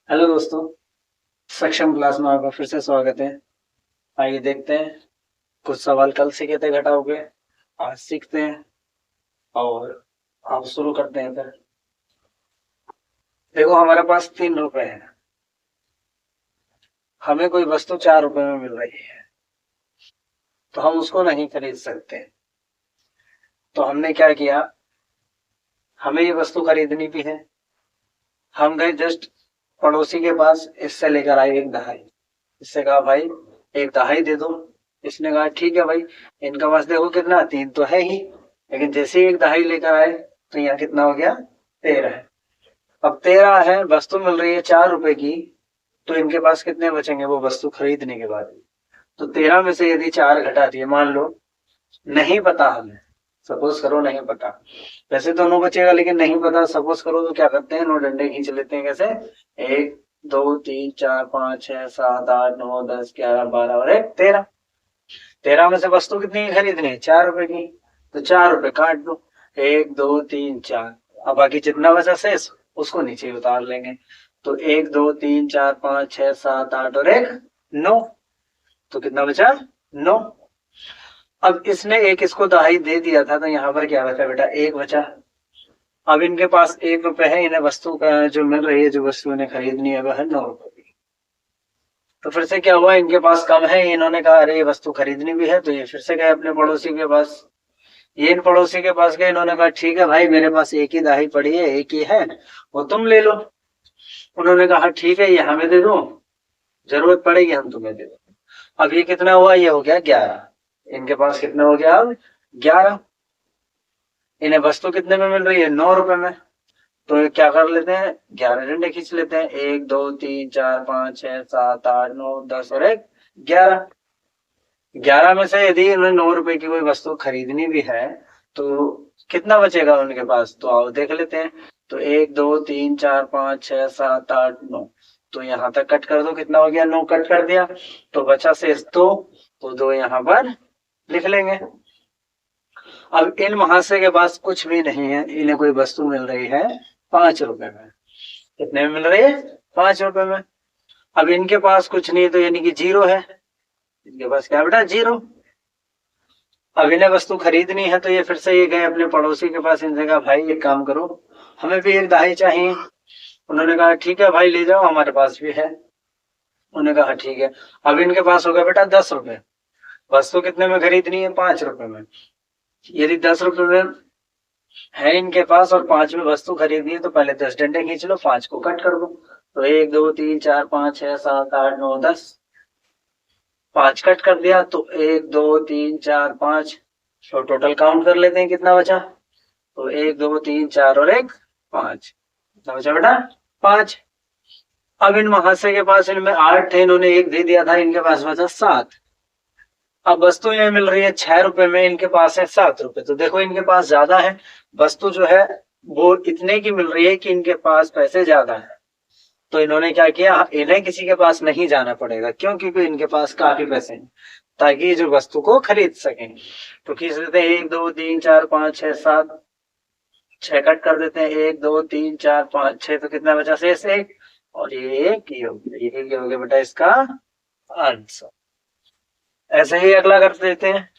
Hello दोस्तों, सक्षम class में आपका फिर से स्वागत है। आइए देखते हैं, कुछ सवाल कल सीखे थे घटाओ के, आज सीखते हैं और आप शुरू करते हैं। फिर देखो, हमारे पास 3 रुपए है। हमें कोई वस्तु 4 रुपए में मिल रही है, तो हम उसको नहीं खरीद सकते। तो हमने क्या किया, हमें ये वस्तु खरीदनी भी है। हम गए जस्ट पड़ोसी के पास, इससे लेकर आए एक दहाई। इससे कहा भाई एक दहाई दे दो। इसने कहा ठीक है भाई। इनका पास देखो कितना, 3 तो है ही, लेकिन जैसे ही एक दहाई लेकर आए तो यहाँ कितना हो गया, 13 है। अब 13 है, वस्तु मिल रही है 4 रुपए की, तो इनके पास कितने बचेंगे वो वस्तु खरीदने के बाद। तो 13 में से यदि 4 घटा दिए, मान लो नहीं पता हमें, सपोज करो नहीं पता, वैसे तो 9 बचेगा लेकिन नहीं पता सपोज करो, तो क्या करते हैं, 9 डंडे खींच लेते हैं। कैसे, 1 2 3 4 5 6 7 8 9 10 11 12 और 1 13। 13 में से वस्तु कितनी की खरीदनी है, 4 रुपए की, तो 4 रुपए काट दो। 1 2 3 4, अब बाकी जितना बचा शेष उसको नीचे उतार लेंगे। तो 1 2 3 4 5 6 7 8 और 1 9, तो कितना बचा, 9। अब इसने एक इसको दहाई दे दिया था, तो यहाँ पर क्या बचा बेटा, 1 बचा। अब इनके पास 1 रुपए है, इन्हें वस्तु का जो मिल रही है, जो वस्तु इन्हें खरीदनी है वह है 9 रुपए की। तो फिर से क्या हुआ, इनके पास कम है, इन्होंने कहा अरे ये वस्तु खरीदनी भी है, तो ये फिर से गए अपने पड़ोसी के पास। ये इन पड़ोसी के पास गए, इन्होंने कहा ठीक है भाई, मेरे पास एक ही दहाई पड़ी है, एक ही है, वो तुम ले लो। उन्होंने कहा ठीक है, ये हमें दे दो, जरूरत पड़ेगी हम तुम्हें दे दो। अब ये कितना हुआ, ये हो गया 11। इनके पास कितना हो गया, अब 11। इन्हें वस्तु कितने में मिल रही है, 9 रुपए में। तो क्या कर लेते हैं, 11 डंडे खींच लेते हैं। 1 2 3 4 5 6 7 8 9 10 और 1 11। 11 में से यदि उन्हें 9 रुपए की कोई वस्तु खरीदनी भी है, तो कितना बचेगा उनके पास, तो आओ देख लेते हैं। तो 1 2 3 4 5 6 7 8 9, तो यहाँ तक कट कर दो, कितना हो गया, 9 कट कर दिया, तो बचा शेष 2, तो 2 यहाँ पर लिख लेंगे। अब इन महाशय के पास कुछ भी नहीं है, इन्हें कोई वस्तु मिल रही है 5 रुपए में। कितने में मिल रही है, 5 रुपए में। अब इनके पास कुछ नहीं है, तो यानी कि 0 है। इनके पास क्या बेटा, 0। अब इन्हें वस्तु खरीदनी है, तो ये फिर से ये गए अपने पड़ोसी के पास, इनसे कहा भाई एक काम करो, हमें भी एक दहाई चाहिए। उन्होंने कहा ठीक है भाई ले जाओ, हमारे पास भी है। उन्होंने कहा ठीक है। अब इनके पास हो गया बेटा 10 रुपए। वस्तु कितने में खरीदनी है, 5 रुपए में। यदि 10 रुपए में है इनके पास और 5 में वस्तु खरीदनी है, तो पहले 10 डंडे खींच लो, 5 को कट कर दो। तो 1 2 3 4 5 6 7 8 9 10, 5 कट कर दिया, तो 1 2 3 4 5, तो टोटल काउंट कर लेते हैं कितना बचा। तो 1 2 3 4 और 1 5, कितना बचा बेटा, 5। अब इन महाशय के पास इनमें 8 थे, इन्होंने 1 दे दिया था, इनके पास बचा 7। अब वस्तु ये मिल रही है 6 रुपए में, इनके पास है 7 रुपए, तो देखो इनके पास ज्यादा है, वस्तु जो है वो इतने की मिल रही है कि इनके पास पैसे ज्यादा है। तो इन्होंने क्या किया, इन्हें किसी के पास नहीं जाना पड़ेगा, क्यों, क्योंकि इनके पास काफी पैसे हैं, ताकि जो वस्तु को खरीद सकें। तो खींच लेते हैं, 1 2 3 4 5 6 7, 6 कट कर देते हैं, 1 2 3 4 5 6, तो कितना बचा शेष 1, और ये एक ही हो गया, ये हो गया बेटा इसका आंसर। ऐसे ही अगला कर देते हैं।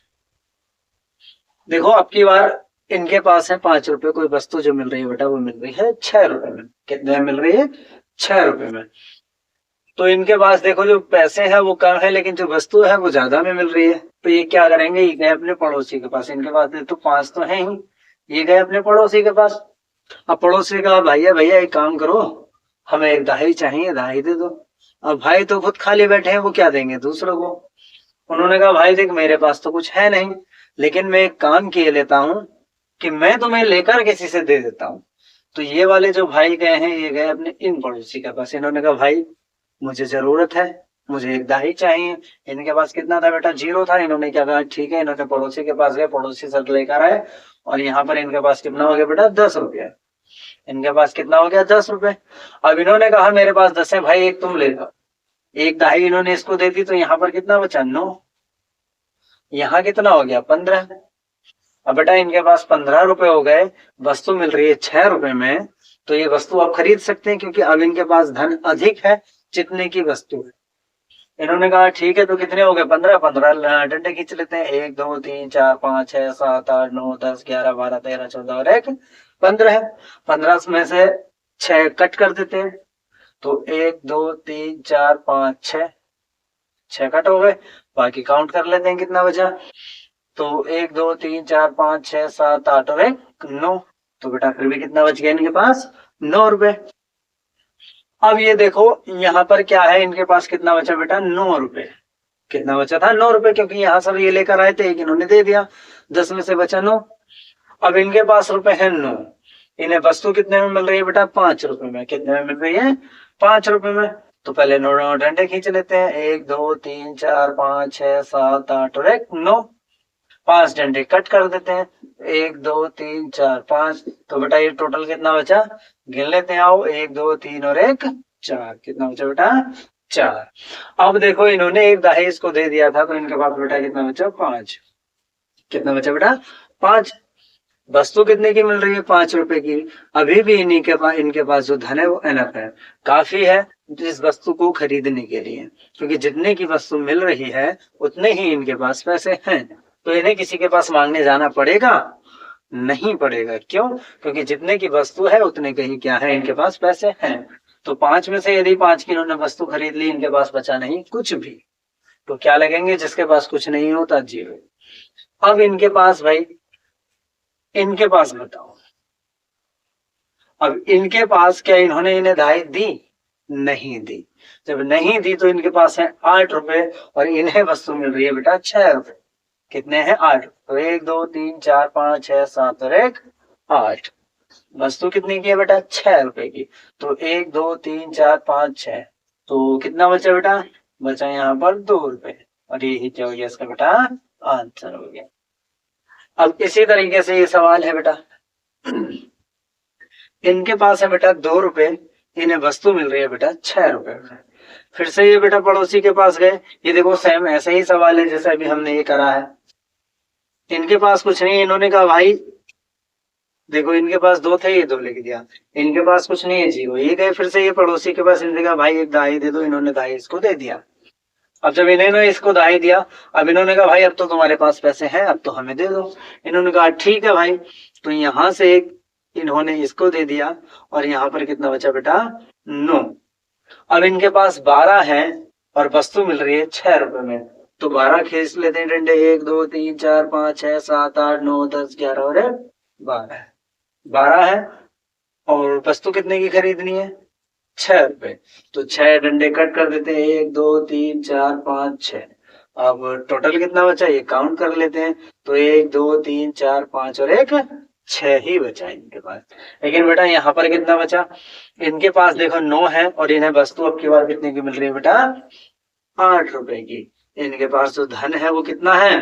देखो अब की बार इनके पास है 5 रुपए, कोई वस्तु जो मिल रही है बेटा वो मिल रही है 6 रुपए में। कितने में मिल रही है, 6 रुपए में। तो इनके पास देखो जो पैसे हैं वो कम है, लेकिन जो वस्तु है वो ज्यादा में मिल रही है। तो ये क्या करेंगे, ये गए अपने पड़ोसी के पास, इनके पास तो 5 तो है ही, ये गए अपने पड़ोसी के पास। अब पड़ोसी का भैया भैया एक काम करो, हमें एक दहाई चाहिए, दहाई दे दो। अब भाई तो खुद खाली बैठे हैं, वो क्या देंगे दूसरों को। उन्होंने कहा भाई देख मेरे पास तो कुछ है नहीं, लेकिन मैं एक काम किए लेता हूँ कि मैं तुम्हें लेकर किसी से दे देता हूँ। तो ये वाले जो भाई गए हैं, ये गए अपने इन पड़ोसी के पास, इन्होंने कहा भाई मुझे जरूरत है, मुझे एक दहाई चाहिए। इनके पास कितना था बेटा, 0 था। इन्होंने क्या कहा, ठीक है, इन्होंने पड़ोसी के पास गए, पड़ोसी से लेकर आए, और यहाँ पर इनके पास कितना हो गया बेटा, 10 रुपया। इनके पास कितना हो गया, 10 रुपए। अब इन्होंने कहा मेरे पास 10 है भाई, एक तुम ले लो। एक दहाई इन्होंने इसको दे दी, तो यहाँ पर कितना बचा, 9। यहाँ कितना हो गया, 15। अब बेटा इनके पास 15 रुपए हो गए, वस्तु मिल रही है 6 रुपए में, तो ये वस्तु आप खरीद सकते हैं, क्योंकि अब इनके पास धन अधिक है जितने की वस्तु है। इन्होंने कहा ठीक है, तो कितने हो गए 15, 15 डंडे खींच लेते हैं, 1 2 3 4 5 6 7 8 9 10 11 12 13 14 और 1 15 है। 15 में से 6 कट कर देते हैं, तो 1 2 3 4 5 6 कट हो गए। बाकी काउंट कर लेते हैं कितना बचा। तो 1 2 3 4 5 6 7 8 और 1 9। तो बेटा फिर भी कितना बच गया इनके पास, 9 रुपए। अब ये देखो यहाँ पर क्या है, इनके पास कितना बचा बेटा, 9 रुपए। कितना बचा था, 9 रुपए, क्योंकि यहाँ सब ये लेकर आए थे, एक इन्होंने दे दिया, 10 में से बचा 9। अब इनके पास रुपए है 9, इन्हें वस्तु कितने में मिल रही है बेटा, 5 रुपए में। कितने में मिल रही है, 5 रुपए में। तो पहले 9 डंडे खींच लेते हैं, 1 2 3 4 5 6 7 8 और 1 9। 5 डंडे कट कर देते हैं, 1 2 3 4 5। तो बेटा ये टोटल कितना बचा, गिन लेते हैं, आओ, 1 2 3 और 1 4। कितना बचा बेटा, 4। अब देखो इन्होंने एक दाही इसको दे दिया था, तो इनके पास बेटा कितना बचा, 5। कितना बचा बेटा, 5। वस्तु कितने की मिल रही है, 5 रुपए की। अभी भी इनके पास जो धन है वो एनफ है, काफी है इस वस्तु को खरीदने के लिए, क्योंकि जितने की वस्तु मिल रही है उतने ही इनके पास पैसे हैं। तो इन्हें किसी के पास मांगने जाना पड़ेगा, नहीं पड़ेगा। क्यों, क्योंकि जितने की वस्तु है उतने के ही क्या है, इनके पास पैसे हैं। तो 5 में से यदि 5 की इन्होंने वस्तु खरीद ली, इनके पास बचा नहीं कुछ भी, तो क्या लगेंगे, जिसके पास कुछ नहीं होता 0। अब इनके पास भाई, इनके पास बताओ, अब इनके पास क्या इन्होंने इन्हें दाई दी, नहीं दी। जब नहीं दी तो इनके पास है 8 रुपए, और इन्हें वस्तु मिल रही है बेटा 6 रुपए। कितने हैं, 8। तो 1 2 3 4 5 6 7 और 1 8। वस्तु कितनी की है बेटा, 6 रुपए की। तो 1 2 3 4 5 6। तो कितना बचा बेटा, बचा यहाँ पर 2 रुपए, और यही क्या हो गया इसका बेटा, आंसर हो गया। अब इसी तरीके से ये सवाल है बेटा, इनके पास है बेटा 2 रुपए, इन्हें वस्तु मिल रही है बेटा 6 रुपए में। फिर से ये बेटा पड़ोसी के पास गए, ये देखो सेम ऐसा ही सवाल है जैसे अभी हमने ये करा है। इनके पास कुछ नहीं, इन्होंने कहा भाई देखो, इनके पास 2 थे, ये 2 लिख दिया, इनके पास कुछ नहीं है 0। ये गए फिर से ये पड़ोसी के पास, इनने कहा भाई एक दाई दे दो, इन्होंने दाई इसको दे दिया। अब जब इन्होंने इसको दाई दिया, अब इन्होंने कहा भाई अब तो तुम्हारे पास पैसे हैं, अब तो हमें दे दो। इन्होंने कहा ठीक है भाई। तो यहां से एक इन्होंने इसको दे दिया, और यहाँ पर कितना बचा बेटा, 9। अब इनके पास 12 है, और वस्तु मिल रही है 6 रुपए में। तो 12 खींच लेते हैं डंडे, 1 2 3 4 5 6 7 8 9 10 11 और 12। 12 है, और वस्तु कितने की खरीदनी है, 6 रुपए। तो 6 डंडे कट कर देते हैं, 1 2 3 4 5 6। अब टोटल कितना बचा, ये काउंट कर लेते हैं। तो 1 2 3 4 5 और 1 6 ही बचा इनके पास। लेकिन बेटा यहाँ पर कितना बचा, इनके पास देखो 9 है, और इन्हें वस्तु अब की बार कितने की मिल रही है बेटा, 8 रुपए की। इनके पास जो धन है वो कितना है,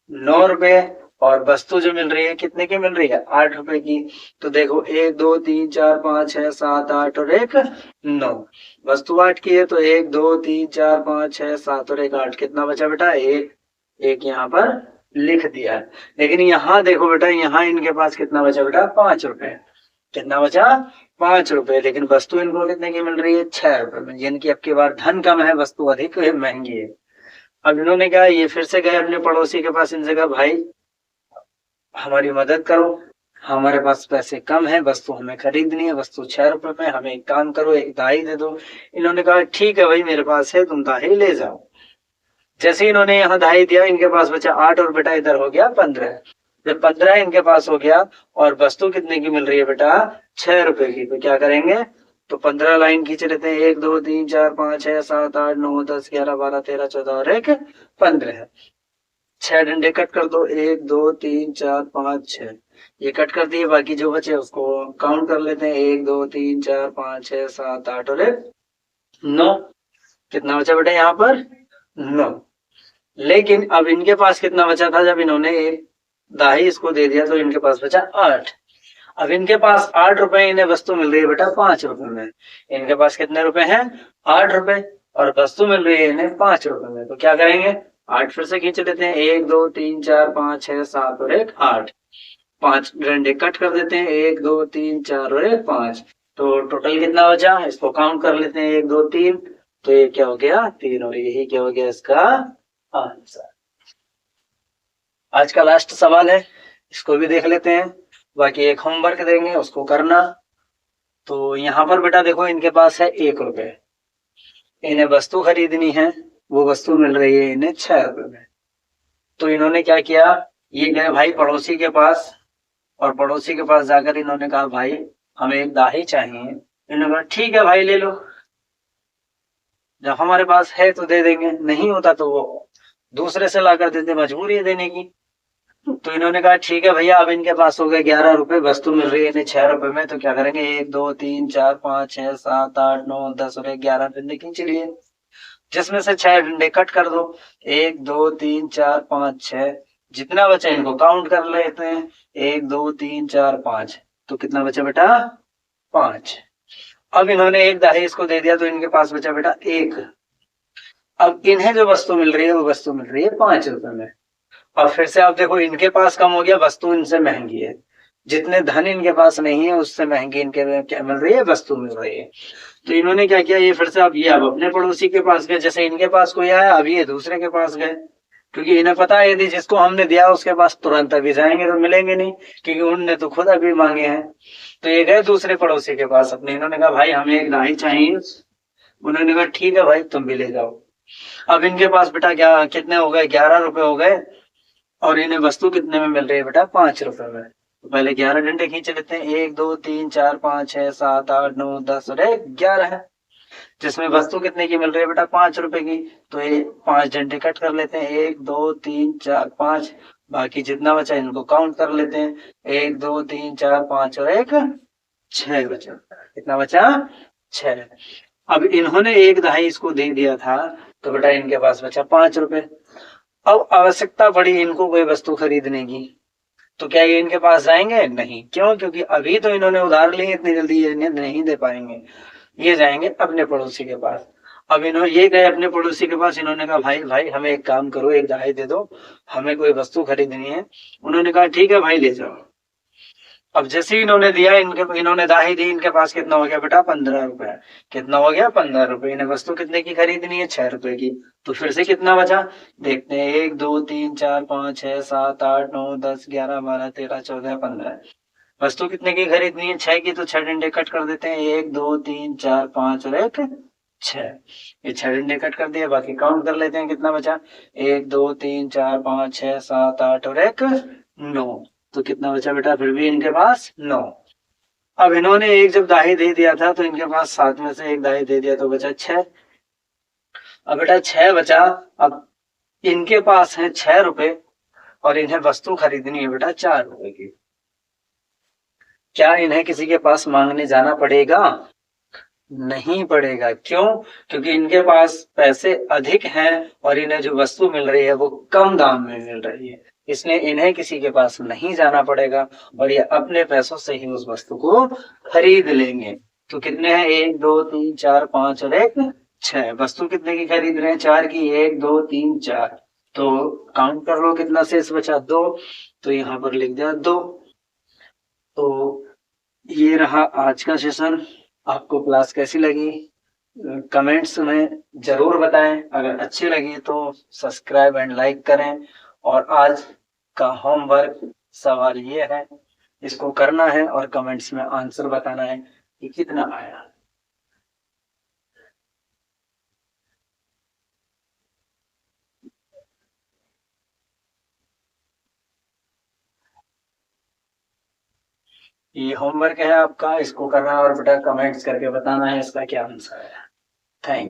9 रुपए, और वस्तु जो मिल रही है कितने की मिल रही है, 8 रुपए की। तो देखो 1 2 3 4 5 6 7 8 और 1 9। वस्तु 8 की है, तो 1 2 3 4 5 6 7 और 1 8। कितना बचा बेटा, एक यहाँ पर लिख दिया। लेकिन यहाँ देखो बेटा, यहाँ इनके पास कितना बचा बेटा, 5 रुपए। कितना बचा, 5 रुपए। लेकिन वस्तु इनको कितने की मिल रही है, 6 रुपए में। यानी कि अब की बार धन कम है, वस्तु अधिक महंगी है। अब इन्होंने कहा, ये फिर से गए अपने पड़ोसी के पास, इनसे कहा भाई हमारी मदद करो, हमारे पास पैसे कम है, वस्तु हमें खरीदनी है, वस्तु 6 रुपए में, हमें एक काम करो, एक दाई दे दो। इन्होंने कहा ठीक है भाई, मेरे पास है, तुम दाई ले जाओ। जैसे इन्होंने यहाँ दाई दिया, इनके पास बचा 8, और बेटा इधर हो गया 15। जब 15 इनके पास हो गया, और वस्तु कितने की मिल रही है बेटा, 6 रुपए की, तो क्या करेंगे, तो 15 लाइन खींच लेते हैं, 1 2 3 4 5 6 7 8 9 10 11 12 13 14 और 1 15 है। 6 डंडे कट कर दो, 1 2 3 4 5 6। ये कट कर दिए, बाकी जो बचे उसको काउंट कर लेते हैं, 1 2 3 4 5 6 7 8 और 1 9। कितना बचा बेटा यहाँ पर, 9। लेकिन अब इनके पास कितना बचा था, जब इन्होंने एक दाही इसको दे दिया, तो इनके पास बचा 8। अब इनके पास 8 रुपए, इन्हें वस्तु मिल रही है बेटा 5 रुपए में। इनके पास कितने रुपए हैं, 8 रुपए, और वस्तु मिल रही है इन्हें 5 रुपए में। तो क्या करेंगे, 8 फिर से खींच लेते हैं, 1 2 3 4 5 6 7 और 1 8। 5 डंडे कट कर देते हैं, 1 2 3 4 और 1 5। तो टोटल कितना बचा, इसको काउंट कर लेते हैं, 1 2 3। तो ये क्या हो गया, 3, और यही क्या हो गया इसका आंसर। आज का लास्ट सवाल है, इसको भी देख लेते हैं, बाकी एक होमवर्क देंगे उसको करना। तो यहाँ पर बेटा देखो, इनके पास है 1 रुपए, इन्हें वस्तु खरीदनी है, वो वस्तु मिल रही है इन्हें 6 रुपए में। तो इन्होंने क्या किया, ये गए भाई पड़ोसी के पास, और पड़ोसी के पास जाकर इन्होंने कहा भाई हमें एक दाही चाहिए। इन्होंने कहा ठीक है भाई ले लो, जब हमारे पास है तो दे देंगे, नहीं होता तो वो दूसरे से लाकर देते, मजबूरी है देने की। तो इन्होंने कहा ठीक है भैया, अब इनके पास हो गए 11 रुपए, वस्तु मिल रही है इन्हें 6 रुपए में, तो क्या करेंगे, 1 2 3 4 5 6 7 8 9 10 और 11 डंडे खींच लिए, जिसमें से 6 डंडे कट कर दो, 1 2 3 4 5 6, जितना बचा इनको काउंट कर लेते हैं, 1 2 3 4 5, तो कितना बचा बेटा, 5। अब इन्होंने एक दाही इसको दे दिया, तो इनके पास बचा बेटा 1। अब इन्हें जो वस्तु मिल रही है वो वस्तु मिल रही है 5 रुपए में। और फिर से आप देखो, इनके पास कम हो गया, वस्तु इनसे महंगी है, जितने धन इनके पास नहीं है उससे महंगी इनके क्या मिल रही है, वस्तु मिल रही है। तो इन्होंने क्या किया, ये फिर से अब ये अब अपने पड़ोसी के पास गए, जैसे इनके पास कोई आया अब ये दूसरे के पास गए, क्योंकि इन्हें पता है यदि जिसको हमने दिया उसके पास तुरंत अभी जाएंगे तो मिलेंगे नहीं, क्योंकि उनने तो खुद अभी मांगे हैं। तो ये गए दूसरे पड़ोसी के पास अपने, इन्होंने कहा भाई हमें एक दाही चाहिए। उन्होंने कहा ठीक है भाई तुम भी ले जाओ। अब इनके पास बेटा क्या कितने हो गए, 11 रुपए हो गए, और इन्हें वस्तु कितने में मिल रही है बेटा, 5 रुपए में। तो पहले 11 डंडे खींच लेते हैं, 1 2 3 4 5 6 7 8 9 10 और 11 है, जिसमें वस्तु कितने की मिल रही है बेटा, 5 रुपए की। तो ये 5 डंडे कट कर लेते हैं, 1 2 3 4 5, बाकी जितना बचा इनको काउंट कर लेते हैं, 1 2 3 4 5 और 6 बचा। कितना बचा, 6। अब इन्होंने एक दहाई इसको दे दिया था, तो बेटा इनके पास बचा 5 रुपए। अब आवश्यकता पड़ी इनको कोई वस्तु खरीदने की, तो क्या ये इनके पास जाएंगे, नहीं, क्यों, क्योंकि अभी तो इन्होंने उधार लिए, इतनी जल्दी ये नहीं दे पाएंगे, ये जाएंगे अपने पड़ोसी के पास। अब इन्होंने ये गए अपने पड़ोसी के पास, इन्होंने कहा भाई भाई हमें एक काम करो, एक दहाई दे दो, हमें कोई वस्तु खरीदनी है। उन्होंने कहा ठीक है भाई ले जाओ। अब जैसे ही इन्होंने दिया, इन्होंने दाही दी, इनके पास कितना हो गया बेटा, 15 रुपए। कितना हो गया, 15 रुपए। इन्हें वस्तु कितने की खरीदनी है, 6 रुपए की। तो फिर से कितना बचा, देखते हैं, 1 2 3 4 5 6 7 8 9 10 11 12 13 14 15। वस्तु कितने की खरीदनी है, 6 की, तो 6 डंडे कट कर देते हैं, 1 2 3 4 5 और 6। ये 6 डंडे कट कर दिए, बाकी काउंट कर लेते हैं कितना बचा, 1 2 3 4 5 6 7 8 और 9। तो कितना बचा बेटा, फिर भी इनके पास 9। अब इन्होंने एक जब दाही दे दिया था, तो इनके पास 7 में से एक दाही दे दिया, तो बचा 6। अब बेटा 6 बचा। अब इनके पास है 6 रुपए, और इन्हें वस्तु खरीदनी है बेटा 4 रुपए की। क्या इन्हें किसी के पास मांगने जाना पड़ेगा, नहीं पड़ेगा, क्यों, क्योंकि इनके पास पैसे अधिक हैं, और इन्हें जो वस्तु मिल रही है वो कम दाम में मिल रही है, इसलिए इन्हें किसी के पास नहीं जाना पड़ेगा, और ये अपने पैसों से ही उस वस्तु को खरीद लेंगे। तो कितने हैं, 1 2 3 4 5 और 6। वस्तु कितने की खरीद रहे हैं, 4 की, 1 2 3 4। तो काउंट कर लो कितना शेष बचा, 2। तो यहाँ पर लिख दिया 2। तो ये रहा आज का सेशन। आपको क्लास कैसी लगी, कमेंट्स में जरूर बताएं। अगर अच्छी लगी तो सब्सक्राइब एंड लाइक करें। और आज का होमवर्क सवाल ये है, इसको करना है और कमेंट्स में आंसर बताना है कि कितना आया। ये होमवर्क है आपका, इसको करना है और बेटा कमेंट्स करके बताना है इसका क्या आंसर है। थैंक